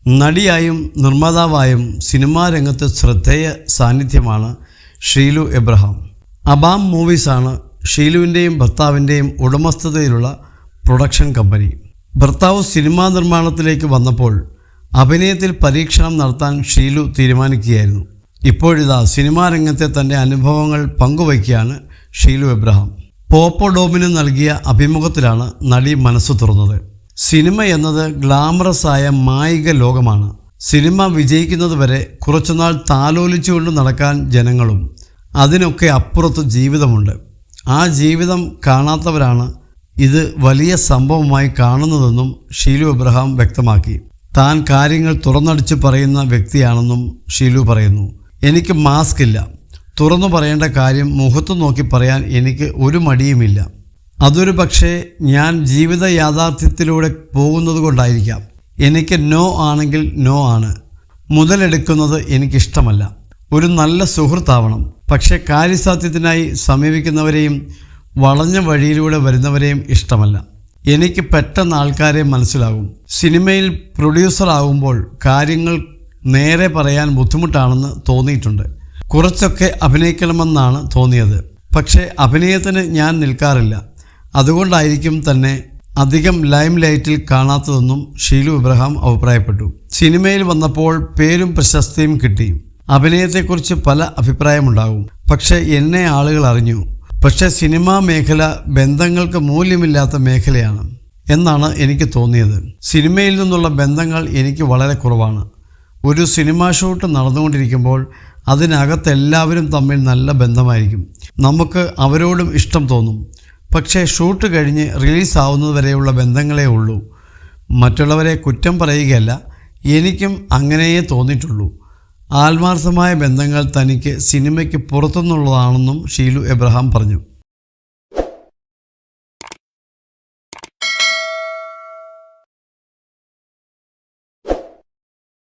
നടിയായും നിർമ്മാതാവായും cinema രംഗത്ത് ശ്രദ്ധേയ സാന്നിധ്യമാണ് ഷീലു എബ്രഹാം. അബാം മൂവീസാണ് ഷീലുവിൻ്റെയും ഭർത്താവിൻ്റെയും ഉടമസ്ഥതയിലുള്ള പ്രൊഡക്ഷൻ കമ്പനി. ഭർത്താവ് സിനിമാ നിർമ്മാണത്തിലേക്ക് വന്നപ്പോൾ അഭിനയത്തിൽ പരീക്ഷണം നടത്താൻ ഷീലു തീരുമാനിക്കുകയായിരുന്നു. ഇപ്പോഴിതാ സിനിമാ രംഗത്തെ തൻ്റെ അനുഭവങ്ങൾ പങ്കുവയ്ക്കുകയാണ് ഷീലു എബ്രഹാം. പോപ്പോഡോമിന് നൽകിയ അഭിമുഖത്തിലാണ് നടി മനസ്സ് തുറന്നത്. സിനിമ എന്നത് ഗ്ലാമറസായ മായിക ലോകമാണ്. സിനിമ വിജയിക്കുന്നതുവരെ കുറച്ചുനാൾ താലോലിച്ചുകൊണ്ട് നടക്കാൻ ജനങ്ങളും അതിനൊക്കെ അപ്പുറത്ത് ജീവിതമുണ്ട്. ആ ജീവിതം കാണാത്തവരാണ് ഇത് വലിയ സംഭവമായി കാണുന്നതെന്നും ഷീലു എബ്രഹാം വ്യക്തമാക്കി. താൻ കാര്യങ്ങൾ തുറന്നടിച്ച് പറയുന്ന വ്യക്തിയാണെന്നും ഷീലു പറയുന്നു. എനിക്ക് മാസ്ക് ഇല്ല. തുറന്നു പറയേണ്ട കാര്യം മുഖത്ത് നോക്കി പറയാൻ എനിക്ക് ഒരു മടിയുമില്ല. അതൊരു പക്ഷേ ഞാൻ ജീവിത യാഥാർത്ഥ്യത്തിലൂടെ പോകുന്നത് കൊണ്ടായിരിക്കാം. എനിക്ക് നോ ആണെങ്കിൽ നോ ആണ്. മുതലെടുക്കുന്നത് എനിക്കിഷ്ടമല്ല. ഒരു നല്ല സുഹൃത്താവണം. പക്ഷേ കാര്യസാധ്യത്തിനായി സമീപിക്കുന്നവരെയും വളഞ്ഞ വഴിയിലൂടെ വരുന്നവരെയും ഇഷ്ടമല്ല. എനിക്ക് പെട്ടെന്ന് ആൾക്കാരെ മനസ്സിലാകും. സിനിമയിൽ പ്രൊഡ്യൂസർ ആകുമ്പോൾ കാര്യങ്ങൾ നേരെ പറയാൻ ബുദ്ധിമുട്ടാണെന്ന് തോന്നിയിട്ടുണ്ട്. കുറച്ചൊക്കെ അഭിനയിക്കണമെന്നാണ് തോന്നിയത്. പക്ഷേ അഭിനയത്തിന് ഞാൻ നിൽക്കാറില്ല. അതുകൊണ്ടായിരിക്കും തന്നെ അധികം ലൈം ലൈറ്റിൽ കാണാത്തതെന്നും ഷീലു എബ്രഹാം അഭിപ്രായപ്പെട്ടു. സിനിമയിൽ വന്നപ്പോൾ പേരും പ്രശസ്തിയും കിട്ടി. അഭിനയത്തെക്കുറിച്ച് പല അഭിപ്രായമുണ്ടാകും. പക്ഷേ എന്നെ ആളുകൾ അറിഞ്ഞു. പക്ഷേ സിനിമാ മേഖല ബന്ധങ്ങൾക്ക് മൂല്യമില്ലാത്ത മേഖലയാണ് എന്നാണ് എനിക്ക് തോന്നിയത്. സിനിമയിൽ നിന്നുള്ള ബന്ധങ്ങൾ എനിക്ക് വളരെ കുറവാണ്. ഒരു സിനിമാ ഷൂട്ട് നടന്നുകൊണ്ടിരിക്കുമ്പോൾ അതിനകത്തെല്ലാവരും തമ്മിൽ നല്ല ബന്ധമായിരിക്കും. നമുക്ക് അവരോടും ഇഷ്ടം തോന്നും. പക്ഷേ ഷൂട്ട് കഴിഞ്ഞ് റിലീസാവുന്നതുവരെയുള്ള ബന്ധങ്ങളേ ഉള്ളൂ. മറ്റുള്ളവരെ കുറ്റം പറയുകയല്ല, എനിക്കും അങ്ങനെയേ തോന്നിയിട്ടുള്ളൂ. ആത്മാർത്ഥമായ ബന്ധങ്ങൾ തനിക്ക് സിനിമയ്ക്ക് പുറത്തുനിന്നുള്ളതാണെന്നും ഷീലു എബ്രഹാം പറഞ്ഞു.